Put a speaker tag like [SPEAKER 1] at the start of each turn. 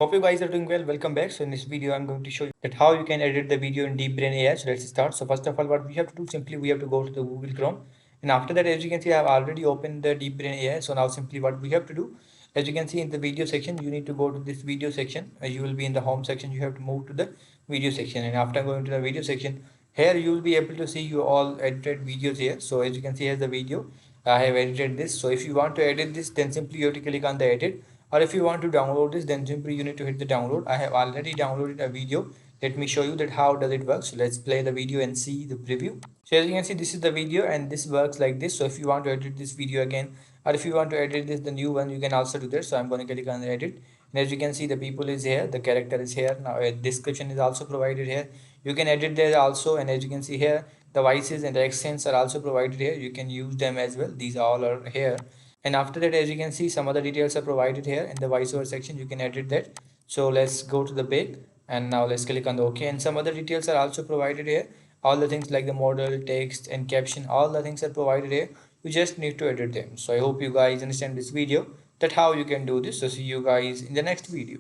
[SPEAKER 1] Hope you guys are doing well. Welcome back. So in this video, I'm going to show you that how you can edit the video in Deepbrain AI. So let's start. So first of all, what we have to do simply we have to go to the Google Chrome, and after that, as you can see, I have already opened the Deepbrain AI. So now simply what we have to do, as you can see in the video section, you need to go to this video section. You will be in the home section. You have to move to the video section, and after going to the video section, here you will be able to see you all edited videos here. So as you can see, here's the video. I have edited this. So if you want to edit this, then simply you have to click on the edit, or if you want to download this, then simply you need to hit the download. I have already downloaded a video. Let me show you that how does it work. So let's play the video and see the preview. So as you can see, this is the video and this works like this. So if you want to edit this video again, or if you want to edit this the new one, you can also do that. So I'm going to click on the edit, and as you can see, the people is here, the character is here. Now a description is also provided here. You can edit there also, and as you can see here, the voices and the accents are also provided here. You can use them as well. These all are here, and after that, as you can see, some other details are provided here in the voiceover section. You can edit that. So let's go to the back, and now let's click on the OK, and some other details are also provided here. All the things like the model, text and caption, all the things are provided here. You just need to edit them. So I hope you guys understand this video, that how you can do this. So see you guys in the next video.